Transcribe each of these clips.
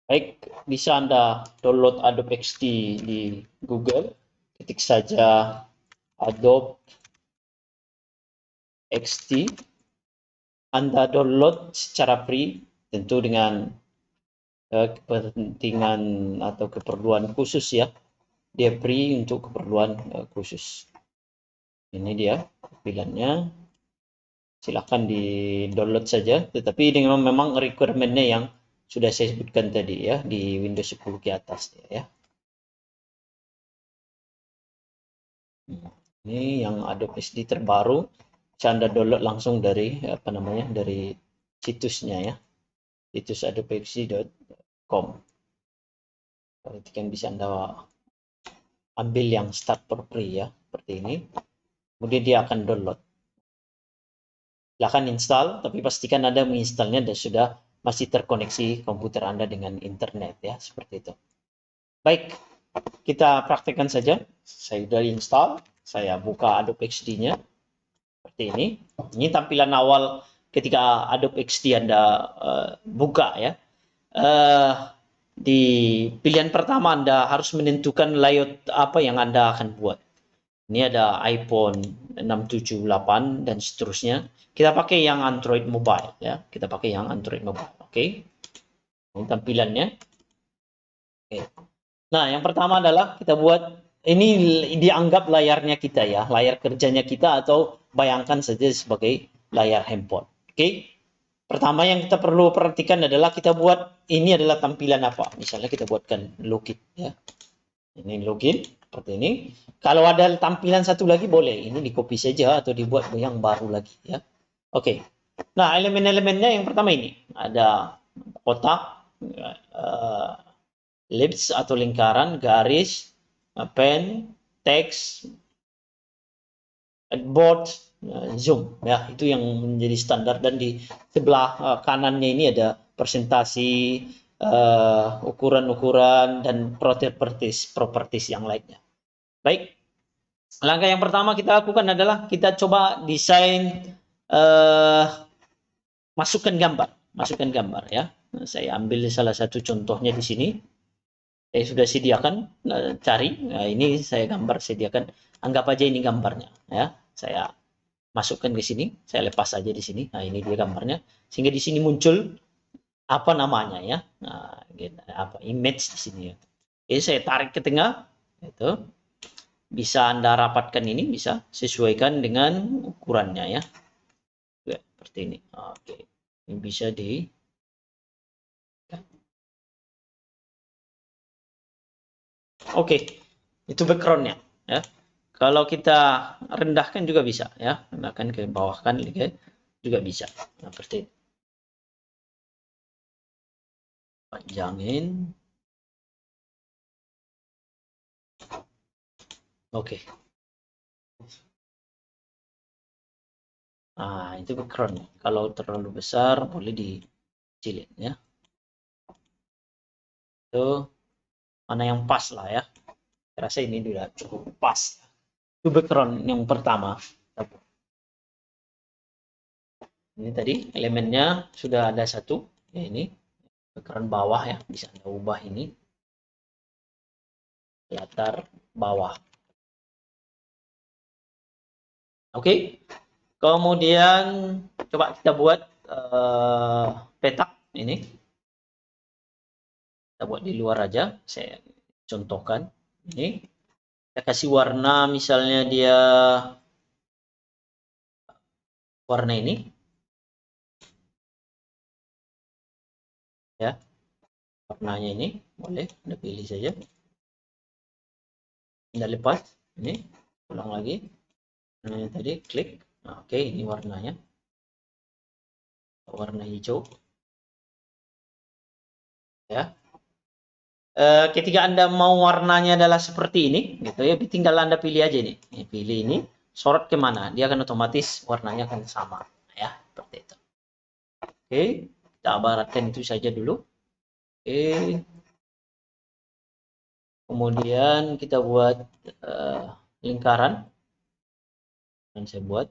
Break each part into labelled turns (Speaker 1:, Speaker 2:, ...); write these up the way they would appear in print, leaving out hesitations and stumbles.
Speaker 1: Baik, bisa Anda download Adobe XD di Google, ketik saja Adobe XD, Anda download secara free, tentu dengan kepentingan atau keperluan khusus ya. Dia free untuk keperluan khusus. Ini dia tampilannya. Silahkan di-download saja, tetapi dengan memang requirement-nya yang sudah saya sebutkan tadi ya, di Windows 10 ke atas ya. Ini yang Adobe XD terbaru, bisa Anda download langsung dari apa namanya, dari situsnya ya, situs adobexd.com. Berarti kan bisa Anda ambil yang start for free ya, seperti ini. Kemudian dia akan download. Silahkan install, tapi pastikan Anda menginstalnya dan sudah masih terkoneksi komputer Anda dengan internet ya, seperti itu. Baik, kita praktekkan saja. Saya sudah install, saya buka Adobe XD-nya seperti ini. Ini tampilan awal ketika Adobe XD Anda buka ya. Di pilihan pertama Anda harus menentukan layout apa yang Anda akan buat. Ini ada iPhone 678 dan seterusnya. Kita pakai yang Android Mobile ya. Kita pakai yang Android Mobile. Oke. Ini tampilannya. Oke. Nah, yang pertama adalah kita buat ini dianggap layarnya kita ya, layar kerjanya kita atau bayangkan saja sebagai layar handphone. Oke. Pertama yang kita perlu perhatikan adalah kita buat ini adalah tampilan apa. Misalnya kita buatkan login ya. Ini login seperti ini. Kalau ada tampilan satu lagi boleh, ini di copy saja atau dibuat yang baru lagi ya. Oke. Nah, elemen-elemennya yang pertama ini ada kotak, ellipse atau lingkaran, garis, pen, teks, board, zoom ya, itu yang menjadi standar. Dan di sebelah kanannya ini ada presentasi, ukuran-ukuran dan properties yang lainnya. Baik, langkah yang pertama kita lakukan adalah kita coba desain, masukkan gambar ya. Saya ambil salah satu contohnya di sini. Saya sudah sediakan, cari. Nah, ini saya gambar sediakan. Anggap aja ini gambarnya ya. Saya masukkan ke sini, saya lepas saja di sini. Nah, ini dia gambarnya. Sehingga di sini muncul apa namanya ya. Nah, apa image di sini ya. Jadi saya tarik ke tengah itu. Bisa Anda rapatkan ini, bisa sesuaikan dengan ukurannya ya. Seperti ini. Oke. Ini bisa di Oke, itu backgroundnya ya. Kalau kita rendahkan juga bisa ya, rendahkan ke bawahkan juga bisa. Nah, seperti itu. Panjangin. Oke. Nah, itu background. Kalau terlalu besar boleh dicilin ya. Itu mana yang pas lah ya. Saya rasa ini sudah cukup pas. Itu background yang pertama. Ini tadi elemennya sudah ada satu. Ya, ini background bawah ya. Bisa Anda ubah ini. Latar bawah. Oke. Kemudian coba kita buat petak ini. Kita buat di luar aja. Saya contohkan ini. Kita kasih warna, misalnya dia warna ini ya, warnanya ini boleh Anda pilih saja. Anda lepas ini, ulang lagi. Nah, tadi klik. Nah, oke, ini warnanya warna hijau ya. Ketika Anda mau warnanya adalah seperti ini gitu ya, tinggal Anda pilih aja ini. Pilih ini, sorot kemana, dia akan otomatis warnanya akan sama ya, seperti itu. Oke, kita baratkan itu saja dulu. Oke, kemudian kita buat lingkaran. Dan saya buat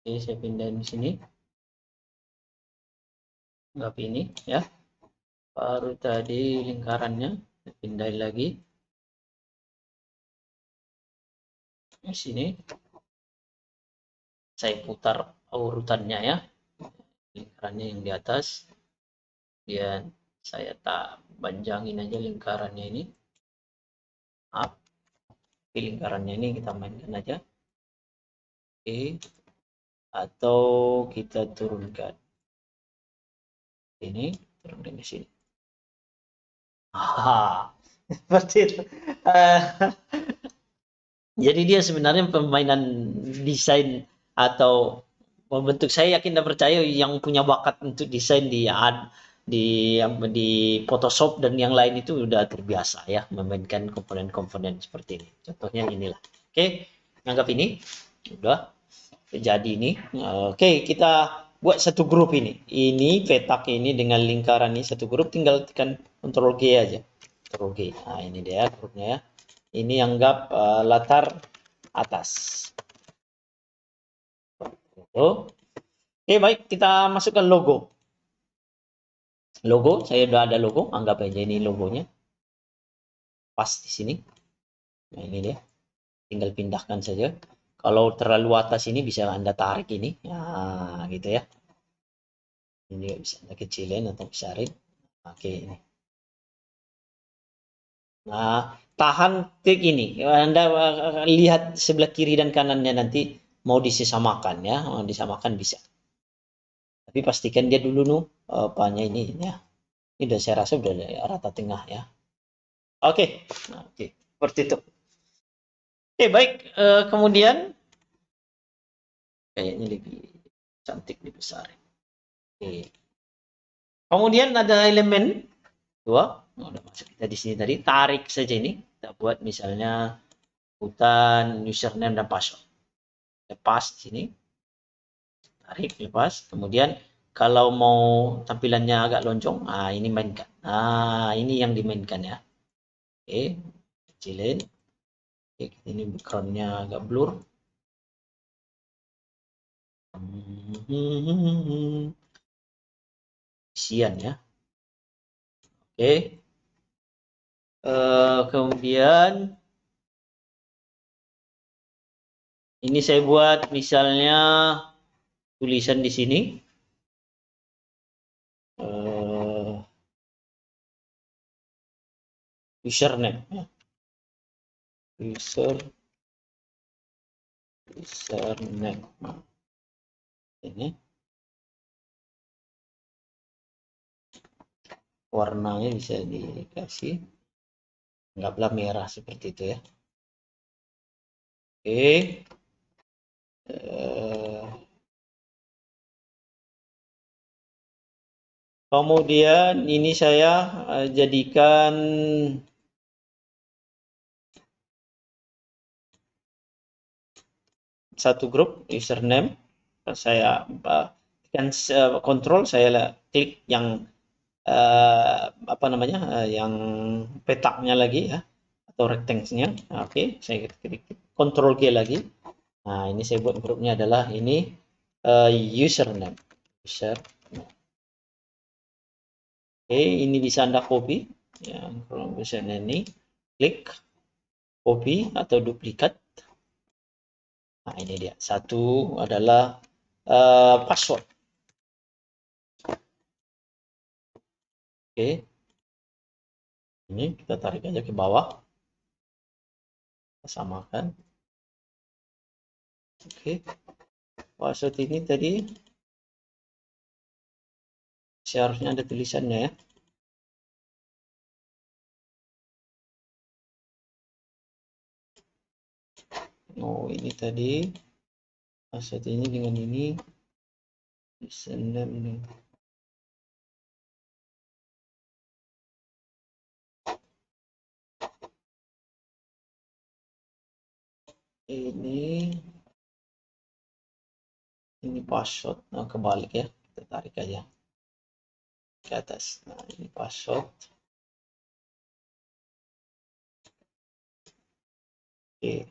Speaker 1: Oke, saya pindahin di sini. Anggap ini ya. Baru tadi lingkarannya saya pindahin lagi di sini. Saya putar urutannya ya. Lingkarannya yang di atas. Kemudian saya tak panjangin aja lingkarannya ini. Up. Lingkarannya ini kita mainkan aja. Oke. Atau kita turunkan. Ini turunkan di sini. Seperti itu. Jadi dia sebenarnya permainan desain atau membentuk. Saya yakin dan percaya yang punya bakat untuk desain di Photoshop dan yang lain itu udah terbiasa ya memainkan komponen-komponen seperti ini. Contohnya inilah. Oke, anggap ini udah jadi ini. Oke, kita buat satu grup ini. Ini petak ini dengan lingkaran ini satu grup, tinggal tekan Ctrl G aja. Ctrl G. Nah, ini dia grupnya ya. Ini anggap latar atas. Oke, baik, kita masukkan logo. Logo, saya udah ada logo, anggap aja ini logonya. Pas di sini. Nah, ini dia. Tinggal pindahkan saja. Kalau terlalu atas ini bisa Anda tarik ini. Nah, gitu ya. Ini juga bisa Anda kecilin atau besarin. Oke, ini. Nah, tahan klik ini. Anda lihat sebelah kiri dan kanannya nanti mau disamakan ya. Mau disamakan bisa. Tapi pastikan dia dulu apanya ini ya. Ini udah saya rasa udah rata tengah ya. Oke. Nah, oke. Seperti itu. Oke, baik. Kemudian kayaknya lebih cantik dibesarin. Oke. Kemudian ada elemen dua. Oh, udah masuk kita di sini tadi. Tarik saja ini. Kita buat misalnya hutan, username dan password. Lepas di sini. Tarik, lepas. Kemudian kalau mau tampilannya agak lonjong, nah ini mainkan. Nah, ini yang dimainkan ya. Oke, kecilin. Oke, ini backgroundnya agak blur. Isian ya. Oke. Kemudian ini saya buat misalnya tulisan di sini. Username ya. Username. Nah, ini warnanya bisa dikasih anggaplah merah seperti itu ya. Oke. Kemudian ini saya jadikan satu grup username. Saya tekan kontrol, saya klik yang apa namanya yang petaknya lagi ya atau rectangle-nya. Oke, saya klik kontrol G lagi. Nah, ini saya buat grupnya adalah ini username. Oke, ini bisa Anda copy. Ya, kalau misalnya ini klik copy atau duplikat. Nah, ini dia. Satu adalah password. Oke. Ini kita tarik aja ke bawah. Kita samakan. Oke. Password ini tadi seharusnya ada tulisannya ya. Oh, ini tadi password ini dengan ini. Username ini. Ini password. Nah, kebalik ya. Kita tarik aja ke atas. Nah, ini password. Oke.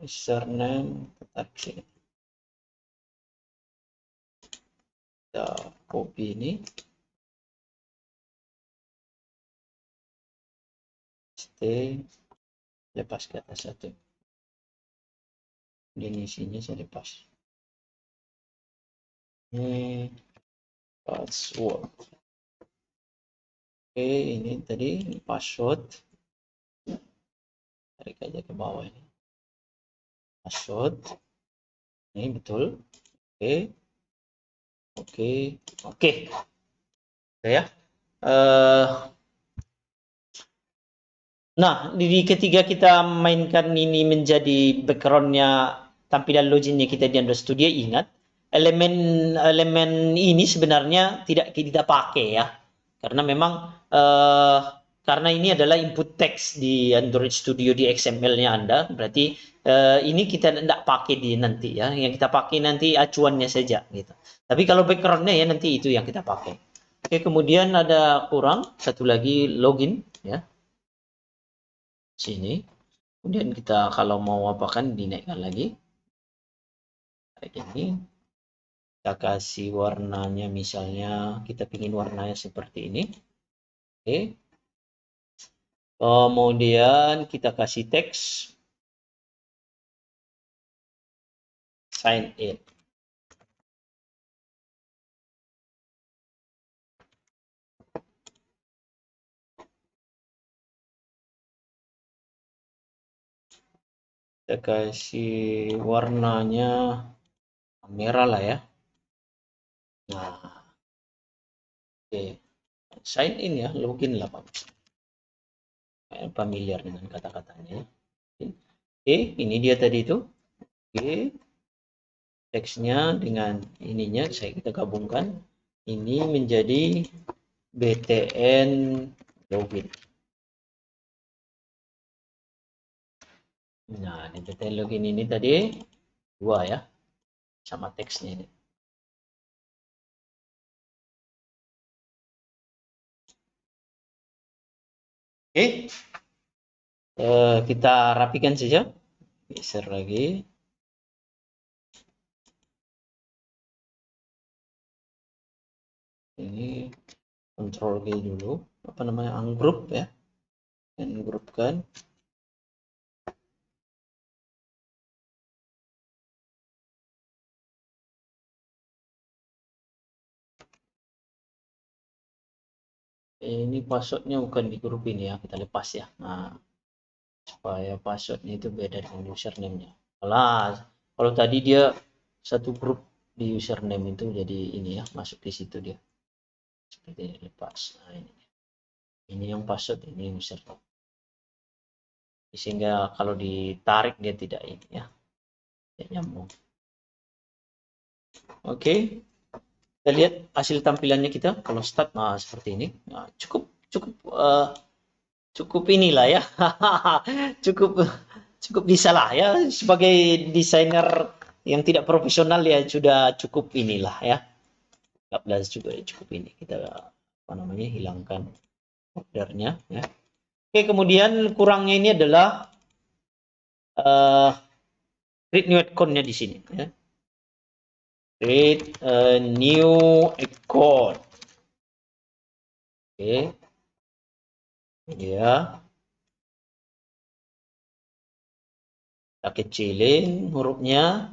Speaker 1: username tarik sini, kita copy ini, stay, lepas ke atas satu, dan isinya saya lepas. Ini password. Oke, ini tadi password, tarik aja ke bawah ini, password ini betul. Oke, oke, oke, ya. Nah, di ketika kita mainkan ini menjadi backgroundnya tampilan loginnya kita di Android Studio, ingat elemen ini sebenarnya tidak kita pakai ya, karena memang karena ini adalah input teks di Android Studio di XML-nya Anda, berarti ini kita tidak pakai di nanti ya, yang kita pakai nanti acuannya saja gitu. Tapi kalau backgroundnya ya nanti itu yang kita pakai. Oke, kemudian ada kurang satu lagi login ya. Sini. Kemudian kita kalau mau apakan dinaikkan lagi. Kayak ini. Kita kasih warnanya misalnya kita ingin warnanya seperti ini. Oke. Kemudian kita kasih teks sign in. Kita kasih warnanya merah lah ya. Nah, oke. Sign in ya, login lah Pak. Familiar dengan kata-katanya. Oke, ini dia tadi itu. Oke. Teksnya dengan ininya kita gabungkan. Ini menjadi BTN login. Nah, di BTN login ini tadi dua ya, sama teksnya ini. Oke, kita rapikan saja. Geser lagi. Ini Ctrl G dulu. Apa namanya? Ungroup ya. Unggroupkan. Ini passwordnya bukan di grup ini ya, kita lepas ya. Nah, supaya passwordnya itu beda dengan username-nya. Kalau tadi dia satu grup di username itu, jadi ini ya, masuk di situ dia. Seperti ini, lepas. Nah, ini yang password, ini username. Sehingga kalau ditarik dia tidak ini ya, tidak nyambung. Oke, kita lihat hasil tampilannya kita. Kalau start, nah seperti ini. Nah, cukup inilah ya, cukup bisa lah ya, sebagai desainer yang tidak profesional ya sudah cukup inilah ya. 14 juga cukup ini, kita apa namanya hilangkan ordernya ya. Oke, kemudian kurangnya ini adalah create new account-nya di sini ya. Create a new account. Oke. Ya. Kita kecilin hurufnya.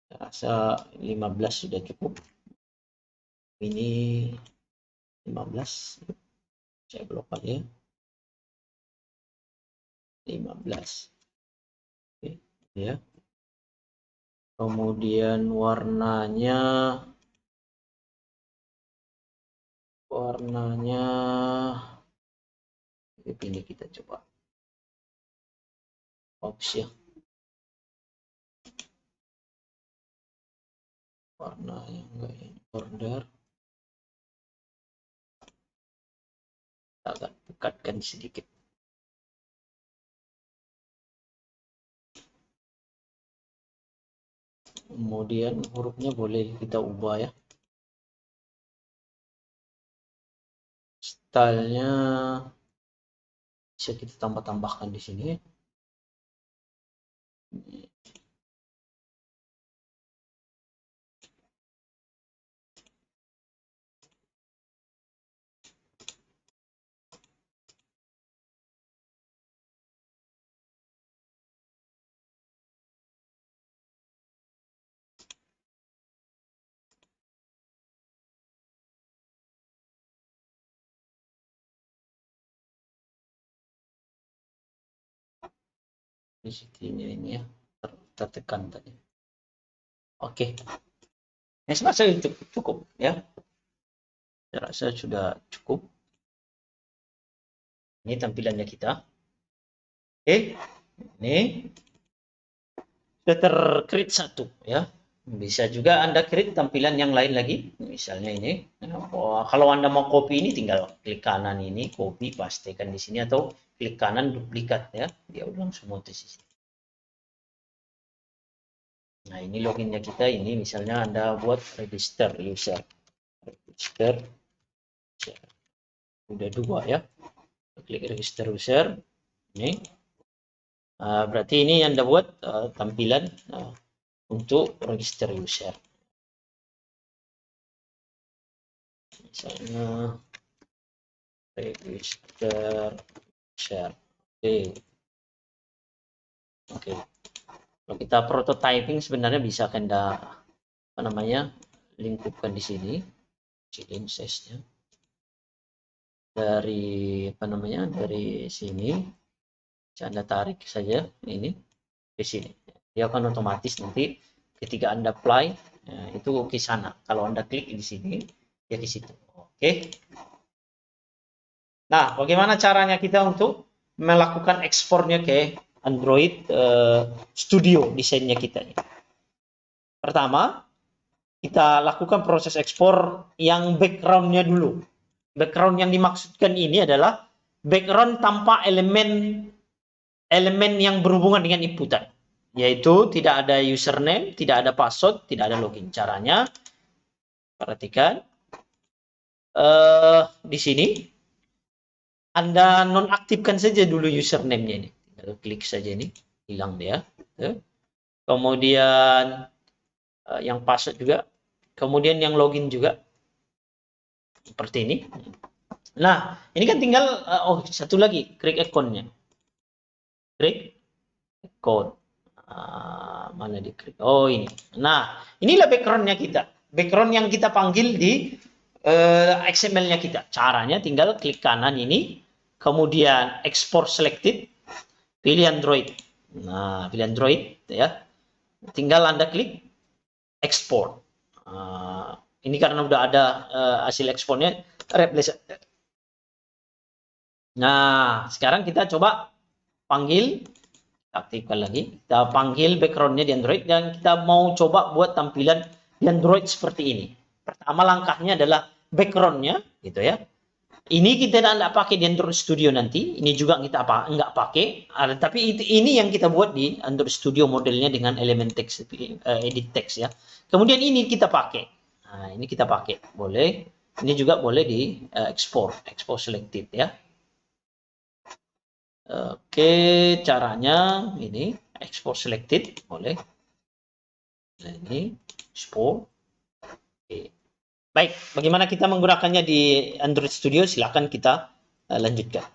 Speaker 1: Saya rasa 15 sudah cukup. Ini 15. Saya blok aja. 15. Oke, ya. Kemudian warnanya ini kita coba opsi ya. Warna yang enggak ini border. Agak dekatkan sedikit. Kemudian hurufnya boleh kita ubah ya. Stylenya bisa kita tambah-tambahkan di sini. Di sini ini ya tertekan tadi. Oke, ini saya rasa cukup ya. Saya rasa sudah cukup. Ini tampilannya kita. Oke, ini sudah tercreate satu ya. Bisa juga Anda create tampilan yang lain lagi. Misalnya ini. Oh, kalau Anda mau copy ini tinggal klik kanan ini, copy, pastikan di sini atau klik kanan duplikat ya. Dia ulang semua di sini. Nah, ini loginnya kita ini misalnya Anda buat register user. Register user. Udah dua ya. Klik register user. Ini. Berarti ini Anda buat tampilan untuk register user. Misalnya register user. Oke. Kalau kita prototyping sebenarnya bisa Anda apa namanya lingkupkan di sini. Clean size-nya. Dari apa namanya? Dari sini. Anda tarik saja ini ke sini. Dia akan otomatis nanti ketika Anda apply itu ke sana. Kalau Anda klik di sini, dia ke situ. Oke. Nah, bagaimana caranya kita untuk melakukan ekspornya ke Android Studio desainnya kita ini? Pertama, kita lakukan proses ekspor yang background-nya dulu. Background yang dimaksudkan ini adalah background tanpa elemen yang berhubungan dengan inputan, yaitu tidak ada username, tidak ada password, tidak ada login. Caranya, perhatikan di sini Anda nonaktifkan saja dulu username-nya ini. Tinggal klik saja ini, hilang dia. Kemudian yang password juga, kemudian yang login juga, seperti ini. Nah, ini kan tinggal satu lagi, create account-nya. Create account. Mana di create? Oh ini. Nah, inilah background-nya kita. Background yang kita panggil di XML-nya kita. Caranya tinggal klik kanan ini, kemudian export selected, pilih Android. Nah, pilih Android ya. Tinggal Anda klik export. Ini karena udah ada hasil ekspornya, replace. Nah, sekarang kita coba panggil, aktifkan lagi, kita panggil backgroundnya di Android dan kita mau coba buat tampilan di Android seperti ini. Pertama langkahnya adalah backgroundnya, gitu ya. Ini kita tidak pakai di Android Studio nanti, ini juga kita nggak pakai, tapi ini yang kita buat di Android Studio modelnya dengan elemen teks, edit teks ya. Kemudian ini kita pakai, nah ini kita pakai, boleh, ini juga boleh di export selected ya. Oke, caranya ini export selected boleh. Nah, ini export. Oke. Baik, bagaimana kita menggunakannya di Android Studio? Silakan kita lanjutkan.